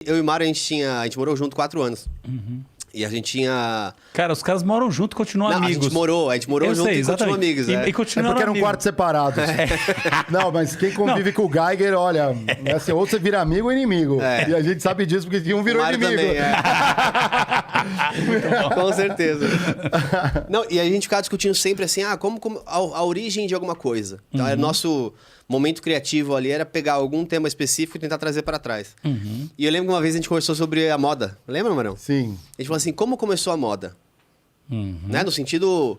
Eu e o Mário, a gente morou junto 4 anos. E a gente tinha... Cara, os caras moram junto e continuam amigos. A gente morou junto e continuam amigos. E continuam porque era um quarto separado. Não, mas quem convive com o Geiger, olha, assim, ou você vira amigo ou inimigo. E a gente sabe disso porque um virou inimigo. Também, Com certeza. Não, e a gente ficava discutindo sempre assim, como a origem de alguma coisa. Então, era nosso momento criativo ali, era pegar algum tema específico e tentar trazer para trás. E eu lembro que uma vez a gente conversou sobre a moda. Lembra, Marão? Sim. A gente falou assim, como começou a moda? Né? No sentido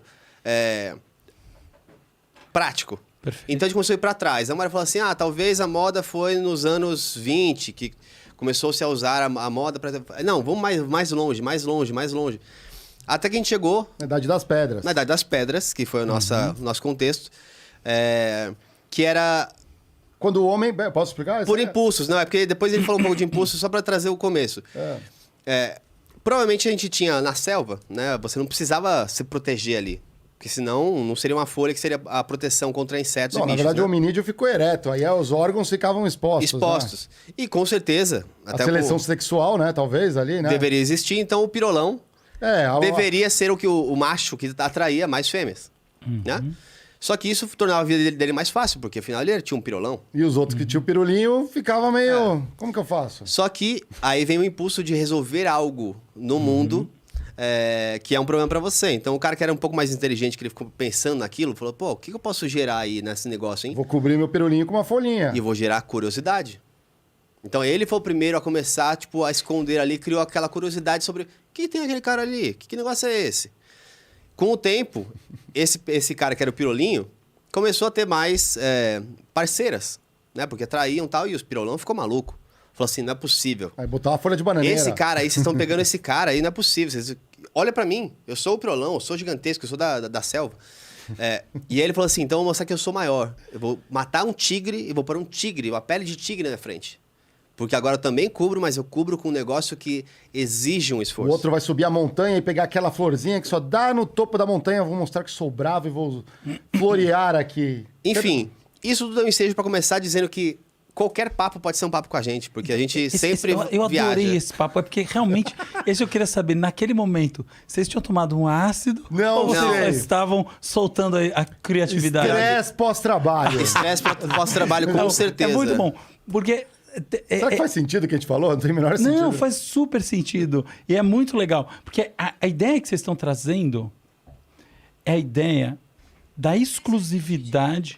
prático. Perfeito. Então a gente começou a ir para trás. A Mara falou assim, talvez a moda foi nos anos 20, que começou-se a usar a moda para... Não, vamos mais longe. Até que a gente chegou... Na Idade das Pedras. Na Idade das Pedras, que foi o nosso contexto. Que era... Quando o homem... Posso explicar? Por impulsos, não, é porque depois ele falou um pouco de impulsos só para trazer o começo. Provavelmente a gente tinha na selva, né? Você não precisava se proteger ali. Porque senão não seria uma folha que seria a proteção contra insetos e bichos. Na verdade, né? o hominídeo ficou ereto. Aí os órgãos ficavam expostos. Né? E com certeza... A seleção sexual, né? Talvez ali, né? Deveria existir. Então o pirolão deveria ser o que o macho que atraía mais fêmeas. Né? Só que isso tornava a vida dele mais fácil, porque afinal ele tinha um pirolão. E os outros que tinham o pirulinho ficavam meio... Como que eu faço? Só que aí vem o impulso de resolver algo no mundo que é um problema para você. Então o cara que era um pouco mais inteligente, que ele ficou pensando naquilo, falou, o que eu posso gerar aí nesse negócio, hein? Vou cobrir meu pirulinho com uma folhinha. E vou gerar curiosidade. Então ele foi o primeiro a começar, a esconder ali, criou aquela curiosidade sobre o que tem aquele cara ali, que negócio é esse? Com o tempo, esse cara que era o pirolinho começou a ter mais parceiras, né? Porque traíam e tal, e os pirolão ficou maluco. Falou assim, não é possível. Aí botar uma folha de bananeira. Esse cara aí, vocês estão pegando esse cara aí, não é possível. Olha pra mim, eu sou o pirolão, eu sou gigantesco, eu sou da selva. E aí ele falou assim, então eu vou mostrar que eu sou maior. Eu vou matar um tigre e vou pôr um tigre, uma pele de tigre na minha frente. Porque agora eu também cubro, mas eu cubro com um negócio que exige um esforço. O outro vai subir a montanha e pegar aquela florzinha que só dá no topo da montanha. Eu vou mostrar que sou bravo e vou florear aqui. Enfim, isso tudo é um ensejo para começar dizendo que qualquer papo pode ser um papo com a gente, porque a gente sempre eu viaja. adorei esse papo, é porque realmente, esse eu queria saber, naquele momento, vocês tinham tomado um ácido ou vocês estavam soltando a criatividade? Estresse pós-trabalho. Estresse pós-trabalho, com certeza. É muito bom, porque... Será que faz sentido o que a gente falou? Não tem o menor sentido. Não, faz super sentido. E é muito legal. Porque a ideia que vocês estão trazendo é a ideia da exclusividade...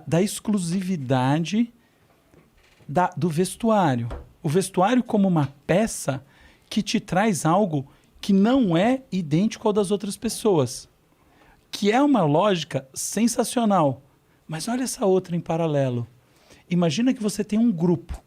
Da exclusividade do vestuário. O vestuário como uma peça que te traz algo que não é idêntico ao das outras pessoas. Que é uma lógica sensacional. Mas olha essa outra em paralelo. Imagina que você tem um grupo.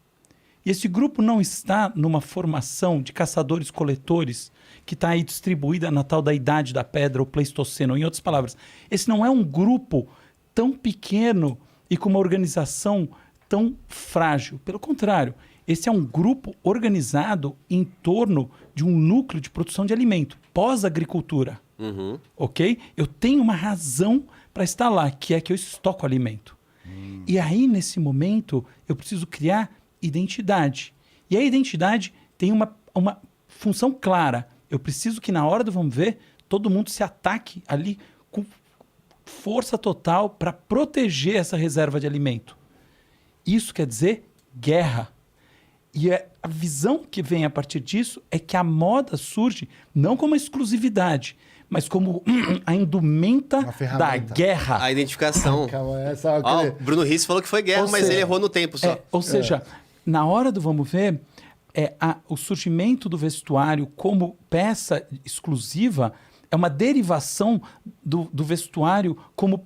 E esse grupo não está numa formação de caçadores-coletores que está aí distribuída na tal da Idade da Pedra ou Pleistoceno. Em outras palavras, esse não é um grupo tão pequeno e com uma organização tão frágil. Pelo contrário, esse é um grupo organizado em torno de um núcleo de produção de alimento, pós-agricultura. Ok? Eu tenho uma razão para estar lá, que é que eu estoco alimento. E aí, nesse momento, eu preciso criar identidade. E a identidade tem uma função clara. Eu preciso que na hora do vamos ver, todo mundo se ataque ali com força total para proteger essa reserva de alimento. Isso quer dizer guerra. E a visão que vem a partir disso é que a moda surge não como uma exclusividade, mas como a indumenta da guerra. A identificação. Bruno Riss falou que foi guerra, mas ele errou no tempo só. Ou seja, na hora do vamos ver, o surgimento do vestuário como peça exclusiva é uma derivação do vestuário como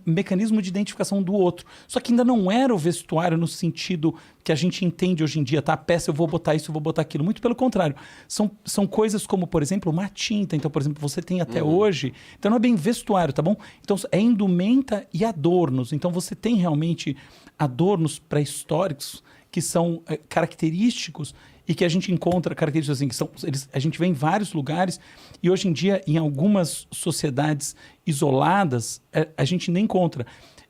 mecanismo de identificação do outro. Só que ainda não era o vestuário no sentido que a gente entende hoje em dia, tá? A peça, eu vou botar isso, eu vou botar aquilo. Muito pelo contrário. São coisas como, por exemplo, uma tinta. Então, por exemplo, você tem até hoje... Então, não é bem vestuário, tá bom? Então, é indumenta e adornos. Então, você tem realmente adornos pré-históricos que são característicos e que a gente encontra características assim, a gente vê em vários lugares e hoje em dia, em algumas sociedades isoladas, a gente nem encontra.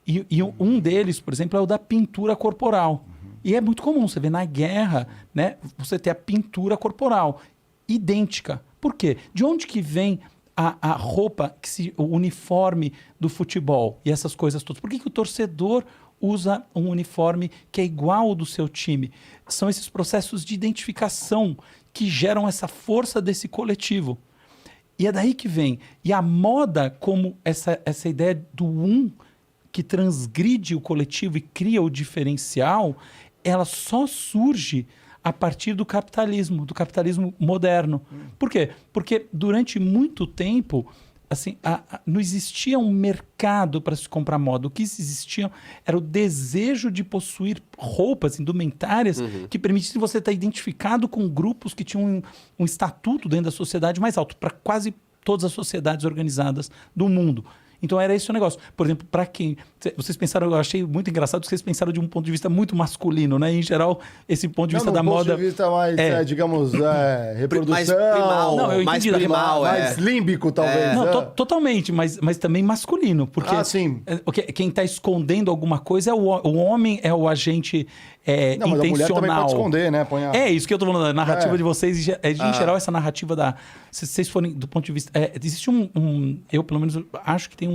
E um deles, por exemplo, é o da pintura corporal. E é muito comum, você vê na guerra, né, você ter a pintura corporal idêntica. Por quê? De onde que vem a roupa, o uniforme do futebol e essas coisas todas? Por que o torcedor usa um uniforme que é igual ao do seu time? São esses processos de identificação que geram essa força desse coletivo. E é daí que vem. E a moda, como essa ideia do que transgride o coletivo e cria o diferencial, ela só surge a partir do capitalismo moderno. Por quê? Porque durante muito tempo, assim, não existia um mercado para se comprar moda. O que existia era o desejo de possuir roupas, indumentárias, que permitissem você estar identificado com grupos que tinham um estatuto dentro da sociedade mais alto, para quase todas as sociedades organizadas do mundo. Então era esse o negócio. Por exemplo, para quem... Vocês pensaram, eu achei muito engraçado que vocês pensaram de um ponto de vista muito masculino, né? Em geral, esse ponto de vista da moda... ponto de vista mais, digamos, reprodução... Mais primal, não, eu mais entendi, primal, mais límbico, talvez. Não, totalmente, mas também masculino. Porque sim. Quem está escondendo alguma coisa é o homem, é o agente não, mas intencional. a mulher também pode esconder, né? É isso que eu tô falando, a narrativa de vocês, em geral, essa narrativa se vocês forem do ponto de vista... existe eu, pelo menos, acho que tem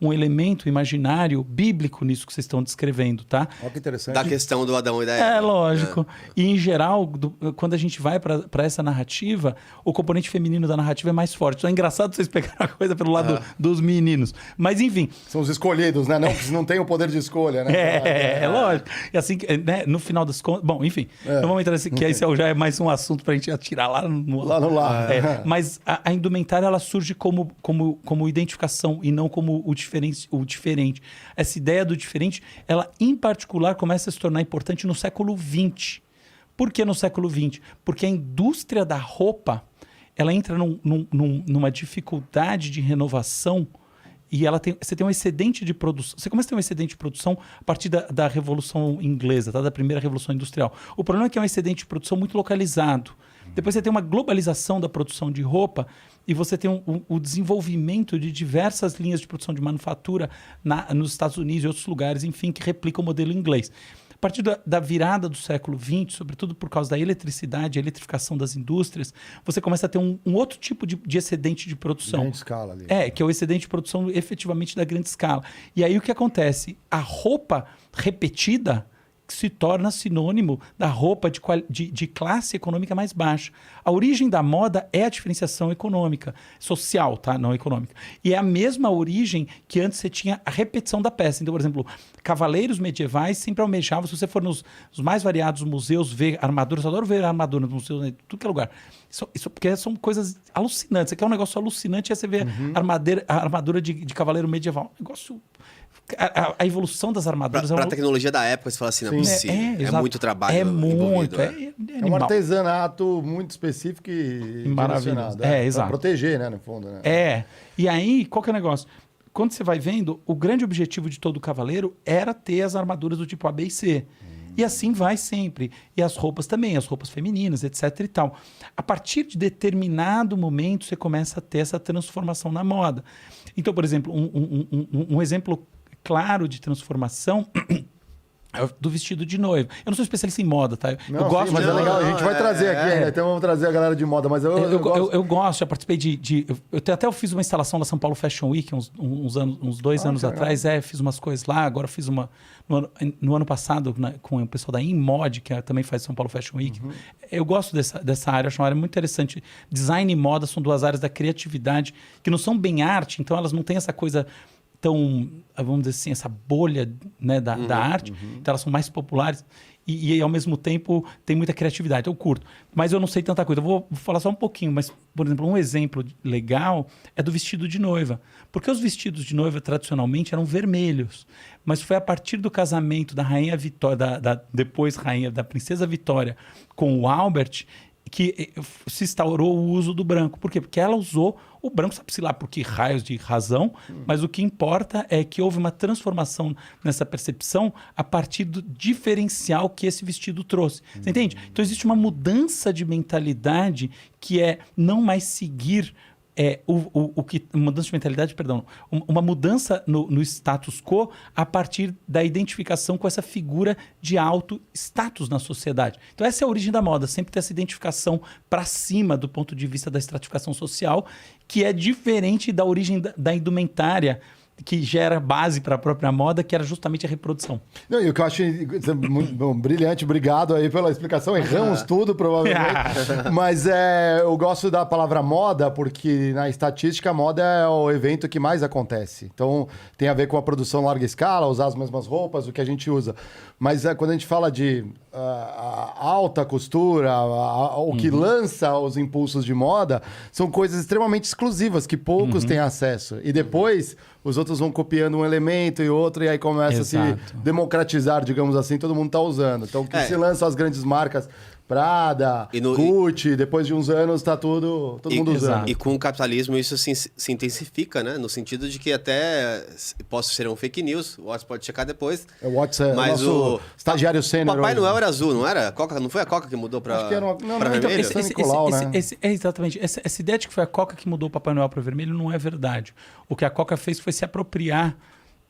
um elemento imaginário bíblico nisso que vocês estão descrevendo, tá? Olha que interessante. Da questão do Adão e da Eva. Lógico. E, em geral, quando a gente vai para essa narrativa, o componente feminino da narrativa é mais forte. Então é engraçado vocês pegarem a coisa pelo lado dos meninos. Mas, enfim... São os escolhidos, né? Não, porque não tem o poder de escolha, né? Lógico. E assim, né, no final das contas... Bom, enfim, não vamos entrar nesse... Que esse já é mais um assunto para a gente atirar lá no... Lá no lar. Mas a indumentária, ela surge como identificação e não como o diferente. Essa ideia do diferente, ela em particular começa a se tornar importante no século XX. Por que no século XX? Porque a indústria da roupa, ela entra numa dificuldade de renovação e você tem um excedente de produção. Você começa a ter um excedente de produção a partir da Revolução Inglesa, tá? Da primeira Revolução Industrial. O problema é que é um excedente de produção muito localizado. Depois você tem uma globalização da produção de roupa e você tem o desenvolvimento de diversas linhas de produção de manufatura nos Estados Unidos e outros lugares, enfim, que replicam o modelo inglês. A partir da virada do século XX, sobretudo por causa da eletricidade, a eletrificação das indústrias, você começa a ter um outro tipo de excedente de produção. Grande escala ali. Que é o excedente de produção efetivamente da grande escala. E aí o que acontece? A roupa repetida se torna sinônimo da roupa de classe econômica mais baixa. A origem da moda é a diferenciação econômica, social, tá? Não econômica. E é a mesma origem que antes você tinha a repetição da peça. Então, por exemplo, cavaleiros medievais sempre almejavam, se você for nos mais variados museus, ver armaduras, eu adoro ver armaduras nos museus, em tudo que é lugar. Isso porque são coisas alucinantes. Você quer um negócio alucinante, é você ver a armadura de cavaleiro medieval. Um negócio... A evolução das armaduras... Para a tecnologia da época, você fala assim, não é possível. É muito trabalho envolvido. É um artesanato muito específico e maravilhoso. Para Exato. proteger, né, no fundo. Né? E aí, qual que é o negócio? Quando você vai vendo, o grande objetivo de todo cavaleiro era ter as armaduras do tipo A, B e C. E assim vai sempre. E as roupas também, as roupas femininas, etc e tal. A partir de determinado momento, você começa a ter essa transformação na moda. Então, por exemplo, um exemplo claro de transformação é do vestido de noiva. Eu não sou especialista em moda, tá? Eu gosto, mas é legal. A gente vai trazer aqui ainda. Então vamos trazer a galera de moda. Mas eu gosto, já participei eu fiz uma instalação na São Paulo Fashion Week uns 2 anos atrás. Fiz umas coisas lá. Agora fiz uma no ano passado com o pessoal da InMod, que também faz São Paulo Fashion Week. Eu gosto dessa área, acho uma área muito interessante. Design e moda são 2 áreas da criatividade que não são bem arte, então elas não têm essa coisa tão, vamos dizer assim, essa bolha, né, da arte. Então elas são mais populares e ao mesmo tempo tem muita criatividade. Eu curto, mas eu não sei tanta coisa. Eu vou falar só um pouquinho, mas, por exemplo, um exemplo legal é do vestido de noiva. Porque os vestidos de noiva tradicionalmente eram vermelhos, mas foi a partir do casamento da Rainha Vitória, depois da Princesa Vitória com o Albert, que se instaurou o uso do branco. Por quê? Porque ela usou o branco, sabe-se lá por que raios de razão, mas o que importa é que houve uma transformação nessa percepção a partir do diferencial que esse vestido trouxe. Você entende? Então existe uma mudança de mentalidade que é não mais seguir mudança de mentalidade, perdão, uma mudança no status quo a partir da identificação com essa figura de alto status na sociedade. Então essa é a origem da moda, sempre ter essa identificação para cima do ponto de vista da estratificação social, que é diferente da origem da indumentária, que gera base para a própria moda, que era justamente a reprodução. Não, e o que eu acho brilhante, obrigado aí pela explicação, erramos tudo provavelmente, mas eu gosto da palavra moda porque na estatística a moda é o evento que mais acontece, então tem a ver com a produção larga escala, usar as mesmas roupas, o que a gente usa, mas quando a gente fala de alta costura, o que lança os impulsos de moda, são coisas extremamente exclusivas que poucos têm acesso, e depois os outros vão copiando um elemento e outro, e aí começa a se democratizar, digamos assim, todo mundo está usando. Então, que se lançam as grandes marcas, Prada, Gucci, depois de uns anos está todo mundo usando. E com o capitalismo isso se intensifica, né? No sentido de que até posso ser um fake news, o Watts pode checar depois. O Watts é mas o estagiário sênior. O Papai Noel era azul, não era? Não foi a Coca que mudou para vermelho? Exatamente. Essa ideia de que foi a Coca que mudou o Papai Noel para vermelho não é verdade. O que a Coca fez foi se apropriar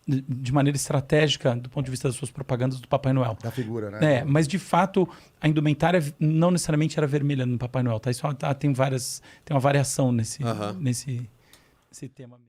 de maneira estratégica, do ponto de vista das suas propagandas, do Papai Noel. Da figura, né? Mas, de fato, a indumentária não necessariamente era vermelha no Papai Noel. Tá? Isso tem uma variação nesse tema.